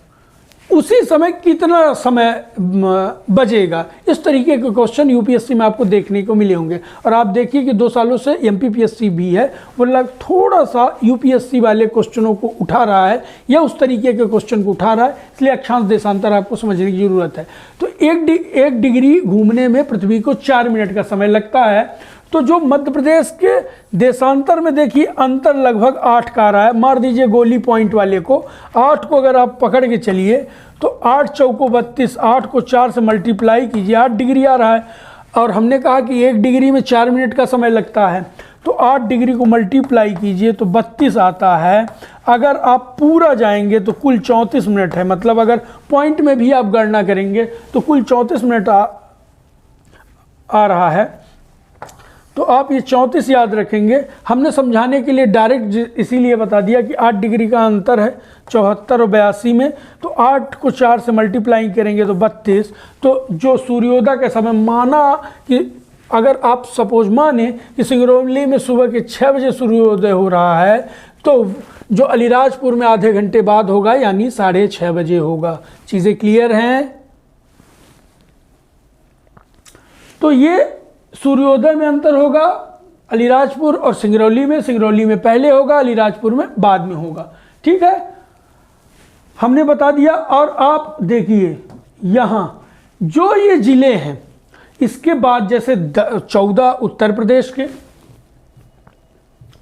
[SPEAKER 1] उसी समय कितना समय बजेगा। इस तरीके के क्वेश्चन यूपीएससी में आपको देखने को मिले होंगे। और आप देखिए कि 2 सालों से एमपीपीएससी भी है, वो थोड़ा सा यूपीएससी वाले क्वेश्चनों को उठा रहा है या उस तरीके के क्वेश्चन को उठा रहा है, इसलिए अक्षांश देशांतर आपको समझने की ज़रूरत है। तो 1 डिग्री घूमने में पृथ्वी को 4 मिनट का समय लगता है। तो जो मध्य प्रदेश के देशांतर में देखिए अंतर लगभग 8 का आ रहा है। मार दीजिए गोली पॉइंट वाले को, 8 को अगर आप पकड़ के चलिए तो 8 चौको 32, 8 को 4 से मल्टीप्लाई कीजिए, 8 डिग्री आ रहा है। और हमने कहा कि 1 डिग्री में 4 मिनट का समय लगता है, तो 8 डिग्री को मल्टीप्लाई कीजिए तो 32 आता है। अगर आप पूरा जाएंगे तो कुल 34 मिनट है, मतलब अगर पॉइंट में भी आप गणना करेंगे तो कुल 34 मिनट आ रहा है। तो आप ये 34 याद रखेंगे। हमने समझाने के लिए डायरेक्ट इसीलिए बता दिया कि 8 डिग्री का अंतर है 74 और 82 में, तो 8 को 4 से मल्टीप्लाई करेंगे तो 32। तो जो सूर्योदय का समय, माना कि अगर आप सपोज माने कि सिंगरौली में सुबह के 6 बजे सूर्योदय हो रहा है, तो जो अलीराजपुर में आधे घंटे बाद होगा यानी 6:30 बजे होगा। चीज़ें क्लियर हैं? तो ये सूर्योदय में अंतर होगा अलीराजपुर और सिंगरौली में पहले होगा, अलीराजपुर में बाद में होगा। ठीक है, हमने बता दिया। और आप देखिए यहाँ जो ये जिले हैं, इसके बाद जैसे 14 उत्तर प्रदेश के,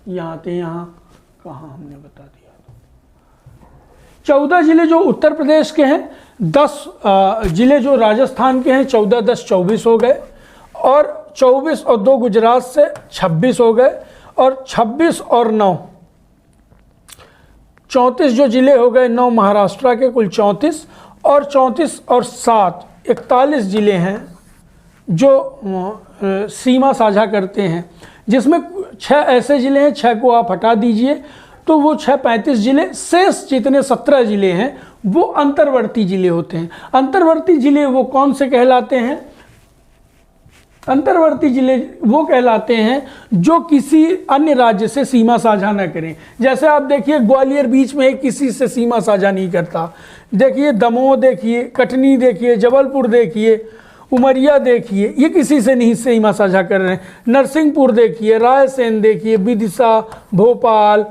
[SPEAKER 1] यहाँ आते यहाँ कहाँ हमने बता दिया, 14 जिले जो उत्तर प्रदेश के हैं, 10 जिले जो राजस्थान के हैं, 14 10 24 हो गए, और 24 और 2 गुजरात से 26 हो गए, और 26 और 9 34 जो जिले हो गए, 9 महाराष्ट्र के, कुल 34, और 34 और 7 41 जिले हैं जो सीमा साझा करते हैं, जिसमें 6 ऐसे जिले हैं, 6 को आप हटा दीजिए तो वो 6 35 जिले, शेष जितने 17 जिले हैं वो अंतर्वर्ती जिले होते हैं। अंतर्वर्ती जिले वो कौन से कहलाते हैं? अंतर्वर्ती जिले वो कहलाते हैं जो किसी अन्य राज्य से सीमा साझा न करें। जैसे आप देखिए ग्वालियर बीच में किसी से सीमा साझा नहीं करता, देखिए दमोह देखिए, कटनी देखिए, जबलपुर देखिए, उमरिया देखिए, ये किसी से नहीं सीमा साझा कर रहे हैं। नरसिंहपुर देखिए, रायसेन देखिए, विदिशा, भोपाल,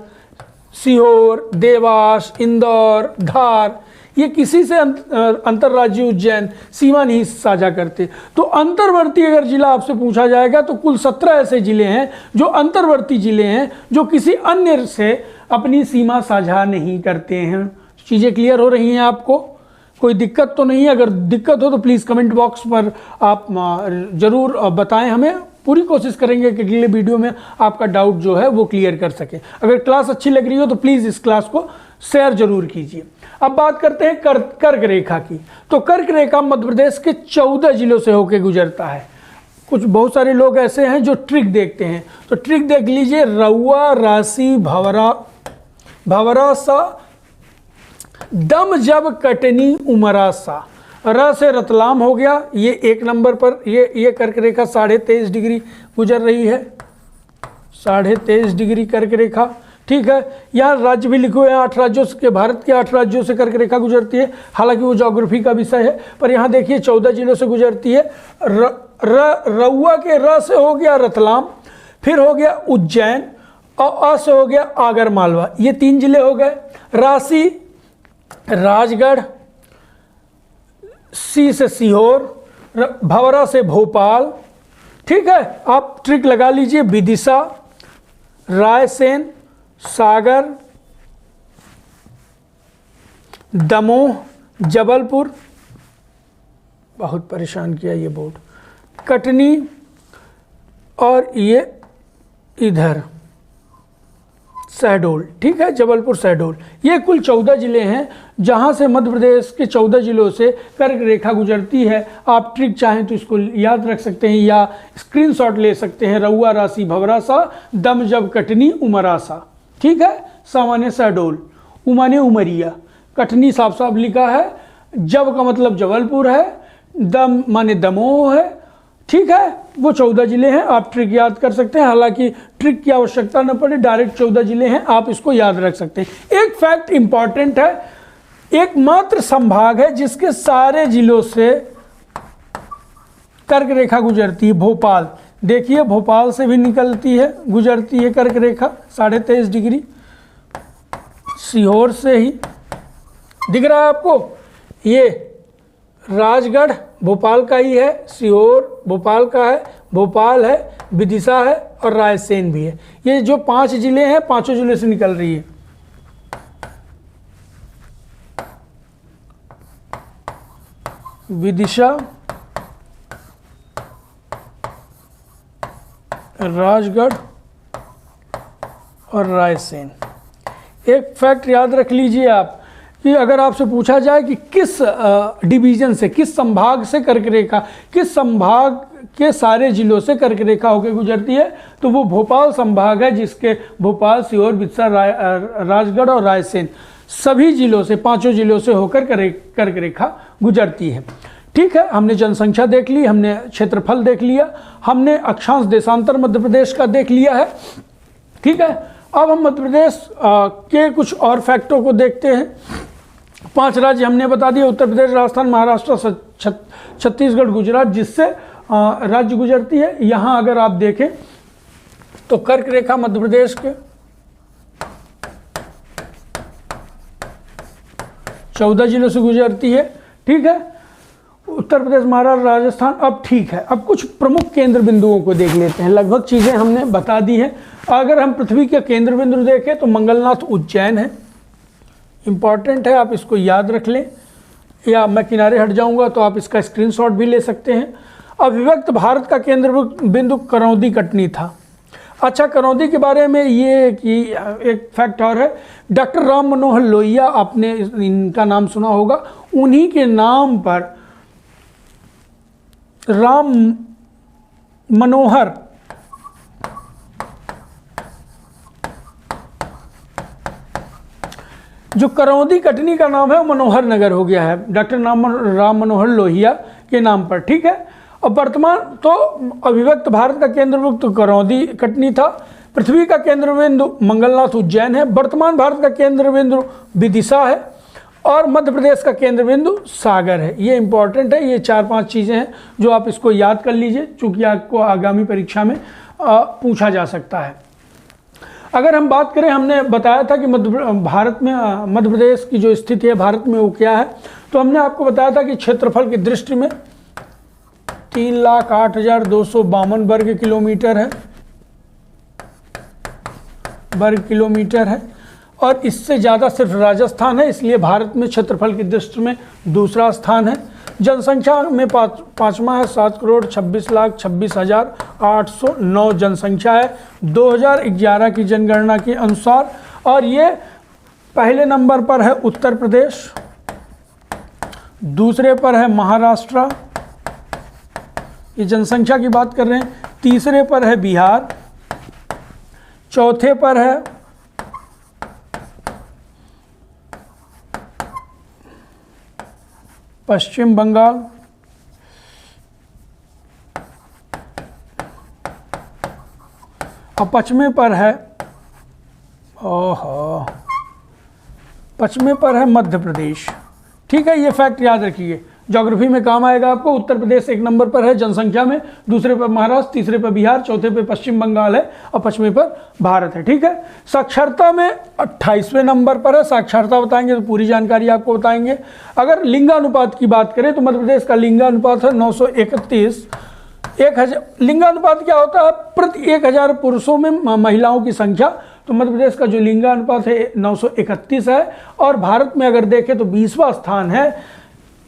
[SPEAKER 1] सीहोर, देवास, इंदौर, धार, ये किसी से अंतर्राज्यीय उज्जैन सीमा नहीं साझा करते। तो अंतर्वर्ती अगर जिला आपसे पूछा जाएगा तो कुल 17 ऐसे जिले हैं जो अंतर्वर्ती जिले हैं, जो किसी अन्य से अपनी सीमा साझा नहीं करते हैं। चीज़ें क्लियर हो रही हैं आपको? कोई दिक्कत तो नहीं है? अगर दिक्कत हो तो प्लीज़ कमेंट बॉक्स पर आप ज़रूर बताएं, हमें पूरी कोशिश करेंगे कि अगले वीडियो में आपका डाउट जो है वो क्लियर कर सकें। अगर क्लास अच्छी लग रही हो तो प्लीज़ इस क्लास को शेयर जरूर कीजिए। अब बात करते हैं कर्क रेखा की। तो कर्क रेखा मध्य प्रदेश के 14 जिलों से होकर गुजरता है। कुछ बहुत सारे लोग ऐसे हैं जो ट्रिक देखते हैं, तो ट्रिक देख लीजिए। रउआ, राशि, भवरा सा, दम जब कटनी उमरा सा। र से रतलाम हो गया, ये 1 नंबर पर ये कर्क रेखा 23.5 डिग्री गुजर रही है, 23.5 डिग्री कर्क रेखा। ठीक है, यहाँ राज्य भी लिखे हुए हैं, 8 राज्यों के, भारत के 8 राज्यों से कर्क रेखा गुजरती है। हालांकि वो ज्योग्राफी का विषय है, पर यहाँ देखिए 14 जिलों से गुजरती है। रउआ के र से हो गया रतलाम, फिर हो गया उज्जैन, और अ से हो गया आगर मालवा, ये 3 जिले हो गए। राशि राजगढ़, सी से सीहोर, भवरा से भोपाल। ठीक है, आप ट्रिक लगा लीजिए। विदिशा, रायसेन, सागर, दमोह, जबलपुर, बहुत परेशान किया ये बोर्ड, कटनी, और ये इधर शहडोल। ठीक है, जबलपुर, शहडोल, ये कुल 14 जिले हैं जहां से मध्य प्रदेश के 14 जिलों से कर्क रेखा गुजरती है। आप ट्रिक चाहें तो इसको याद रख सकते हैं या स्क्रीनशॉट ले सकते हैं। रउआ, राशि, भवरा सा, दम जब कटनी उमरा सा। ठीक है, सामान्य शहडोल, उमाने उमरिया, कटनी साफ साफ लिखा है, जब का मतलब जबलपुर है, दम माने दमोह है। ठीक है, वो 14 जिले हैं, आप ट्रिक याद कर सकते हैं। हालांकि ट्रिक की आवश्यकता न पड़े, डायरेक्ट 14 जिले हैं, आप इसको याद रख सकते हैं। एक फैक्ट इंपॉर्टेंट है, एकमात्र संभाग है जिसके सारे जिलों से कर्क रेखा गुजरती है, भोपाल। देखिए भोपाल से भी निकलती है, गुजरती है कर्क रेखा 23.5 डिग्री। सीहोर से ही दिख रहा है आपको, ये राजगढ़ भोपाल का ही है, सीहोर भोपाल का है, भोपाल है, विदिशा है, और रायसेन भी है। ये जो 5 जिले हैं, 5 जिले से निकल रही है। विदिशा, राजगढ़ और रायसेन। एक फैक्ट याद रख लीजिए आप कि अगर आपसे पूछा जाए कि किस डिवीज़न से, किस संभाग से कर्क रेखा, किस संभाग के सारे जिलों से कर्क रेखा होकर गुजरती है, तो वो भोपाल संभाग है, जिसके भोपाल, सीहोर, विदिशा, राजगढ़ और रायसेन सभी जिलों से, 5 जिलों से होकर कर्क रेखा गुजरती है। ठीक है, हमने जनसंख्या देख ली, हमने क्षेत्रफल देख लिया, हमने अक्षांश देशांतर मध्य प्रदेश का देख लिया है। ठीक है, अब हम मध्य प्रदेश के कुछ और फैक्टों को देखते हैं। 5 राज्य हमने बता दिए, उत्तर प्रदेश, राजस्थान, महाराष्ट्र, छत्तीसगढ़, गुजरात, जिससे राज्य गुजरती है। यहाँ अगर आप देखें तो कर्क रेखा मध्य प्रदेश के 14 जिलों से गुजरती है। ठीक है, उत्तर प्रदेश, महाराष्ट्र, राजस्थान। अब ठीक है, अब कुछ प्रमुख केंद्र बिंदुओं को देख लेते हैं। लगभग चीज़ें हमने बता दी हैं। अगर हम पृथ्वी के केंद्र बिंदु देखें तो मंगलनाथ उज्जैन है, इंपॉर्टेंट है, आप इसको याद रख लें, या मैं किनारे हट जाऊंगा तो आप इसका स्क्रीनशॉट भी ले सकते हैं। अविभक्त भारत का केंद्र बिंदु करौंदी कटनी था। अच्छा, करौंदी के बारे में ये कि एक फैक्ट और है, डॉक्टर राम मनोहर लोहिया, आपने इनका नाम सुना होगा, उन्हीं के नाम पर राम मनोहर जो करौंदी कटनी का नाम है वो मनोहर नगर हो गया है, डॉक्टर राम मनोहर लोहिया के नाम पर। ठीक है, और वर्तमान तो अविभक्त भारत का केंद्र बिंदु करौंदी कटनी था, पृथ्वी का केंद्र बिंदु मंगलनाथ उज्जैन है, वर्तमान भारत का केंद्र बिंदु विदिशा है, और मध्य प्रदेश का केंद्र बिंदु सागर है। ये इंपॉर्टेंट है, ये 4-5 चीज़ें हैं जो आप इसको याद कर लीजिए, चूँकि आपको आगामी परीक्षा में पूछा जा सकता है। अगर हम बात करें, हमने बताया था कि भारत में मध्य प्रदेश की जो स्थिति है भारत में वो क्या है, तो हमने आपको बताया था कि क्षेत्रफल की दृष्टि में 3,08,252 वर्ग किलोमीटर है, और इससे ज़्यादा सिर्फ राजस्थान है, इसलिए भारत में क्षेत्रफल की दृष्टि में दूसरा स्थान है। जनसंख्या में पाँचवा है, 7,26,26,809 जनसंख्या है 2011 की जनगणना के अनुसार। और ये पहले नंबर पर है उत्तर प्रदेश, दूसरे पर है महाराष्ट्र, ये जनसंख्या की बात कर रहे हैं, तीसरे पर है बिहार, चौथे पर है पश्चिम बंगाल, और पश्चिमे पर है मध्य प्रदेश। ठीक है, ये फैक्ट याद रखिए, ज्योग्राफी में काम आएगा आपको। उत्तर प्रदेश 1 नंबर पर है जनसंख्या में, दूसरे पर महाराष्ट्र, तीसरे पर बिहार, चौथे पे पश्चिम बंगाल है, और पश्चिमी पर भारत है। ठीक है, साक्षरता में 28वें नंबर पर है। साक्षरता बताएंगे तो पूरी जानकारी आपको बताएंगे। अगर लिंगानुपात की बात करें तो मध्य प्रदेश का लिंगानुपात है 931। 1000 लिंगानुपात क्या होता है? प्रति 1000 पुरुषों में महिलाओं की संख्या। तो मध्य प्रदेश का जो लिंगानुपात है 931 है। और भारत में अगर देखें तो 20वां स्थान है।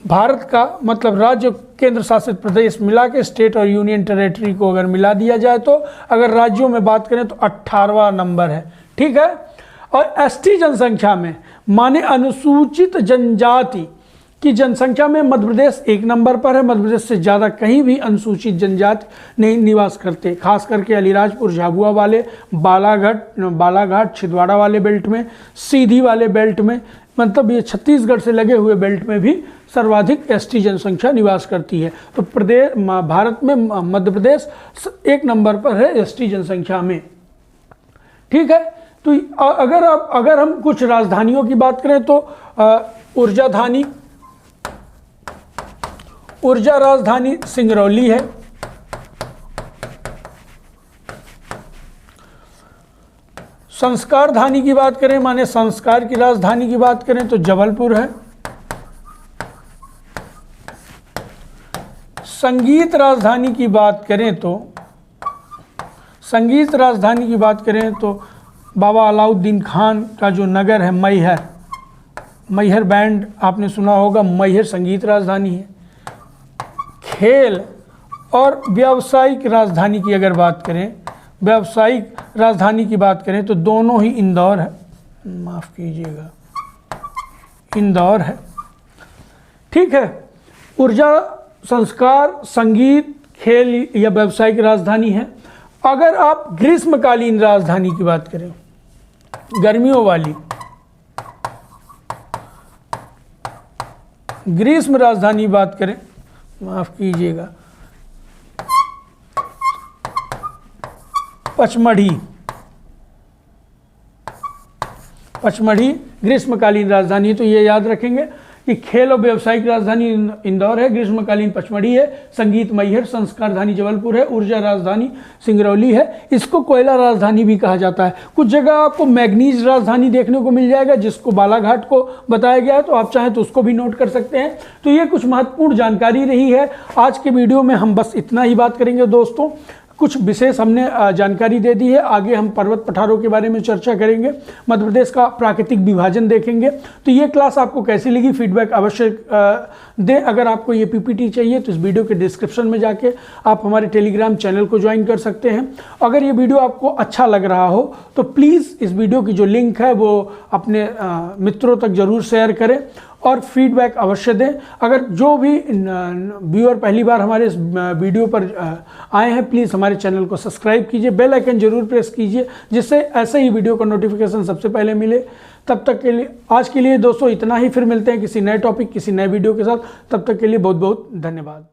[SPEAKER 1] भारत का मतलब राज्य केंद्र शासित प्रदेश मिला के, स्टेट और यूनियन टेरिटरी को अगर मिला दिया जाए तो अगर राज्यों में बात करें तो 18वां नंबर है। ठीक है, और एसटी जनसंख्या में माने अनुसूचित जनजाति की जनसंख्या में मध्य प्रदेश 1 नंबर पर है। मध्य प्रदेश से ज़्यादा कहीं भी अनुसूचित जनजाति नहीं निवास करते, खास करके अलीराजपुर, झाबुआ वाले, बालाघाट, छिंदवाड़ा वाले बेल्ट में, सीधी वाले बेल्ट में, मतलब ये छत्तीसगढ़ से लगे हुए बेल्ट में भी सर्वाधिक एसटी जनसंख्या निवास करती है। तो भारत में मध्य प्रदेश 1 नंबर पर है एसटी जनसंख्या में। ठीक है, तो अगर हम कुछ राजधानियों की बात करें तो ऊर्जा राजधानी सिंगरौली है। संस्कार धानी की बात करें, माने संस्कार की राजधानी की बात करें तो जबलपुर है। संगीत राजधानी की बात करें तो बाबा अलाउद्दीन खान का जो नगर है मैहर बैंड आपने सुना होगा, मैहर संगीत राजधानी है। खेल और व्यावसायिक राजधानी की अगर बात करें, व्यावसायिक राजधानी की बात करें तो दोनों ही इंदौर है, माफ़ कीजिएगा, इंदौर है। ठीक है, ऊर्जा, संस्कार, संगीत, खेल या व्यावसायिक राजधानी है। अगर आप ग्रीष्मकालीन राजधानी की बात करें, गर्मियों वाली ग्रीष्म राजधानी बात करें, माफ़ कीजिएगा, पचमढ़ी, पचमढ़ी ग्रीष्मकालीन राजधानी, तो ये याद रखेंगे कि खेल और व्यावसायिक राजधानी इंदौर है, ग्रीष्मकालीन पचमढ़ी है, संगीत मैहर, संस्कार राजधानी जबलपुर है, ऊर्जा राजधानी सिंगरौली है, इसको कोयला राजधानी भी कहा जाता है। कुछ जगह आपको मैग्नीज राजधानी देखने को मिल जाएगा, जिसको बालाघाट को बताया गया है, तो आप चाहें तो उसको भी नोट कर सकते हैं। तो ये कुछ महत्वपूर्ण जानकारी रही है। आज के वीडियो में हम बस इतना ही बात करेंगे दोस्तों, कुछ विशेष हमने जानकारी दे दी है। आगे हम पर्वत पठारों के बारे में चर्चा करेंगे, मध्य प्रदेश का प्राकृतिक विभाजन देखेंगे। तो ये क्लास आपको कैसी लगी, फीडबैक अवश्य दें। अगर आपको ये पीपीटी चाहिए तो इस वीडियो के डिस्क्रिप्शन में जाके आप हमारे टेलीग्राम चैनल को ज्वाइन कर सकते हैं। अगर ये वीडियो आपको अच्छा लग रहा हो तो प्लीज़ इस वीडियो की जो लिंक है वो अपने मित्रों तक ज़रूर शेयर करें और फीडबैक अवश्य दें। अगर जो भी व्यूअर पहली बार हमारे इस वीडियो पर आए हैं, प्लीज़ हमारे चैनल को सब्सक्राइब कीजिए, बेल आइकन जरूर प्रेस कीजिए, जिससे ऐसे ही वीडियो का नोटिफिकेशन सबसे पहले मिले। तब तक के लिए, आज के लिए दोस्तों इतना ही। फिर मिलते हैं किसी नए टॉपिक, किसी नए वीडियो के साथ। तब तक के लिए बहुत बहुत धन्यवाद।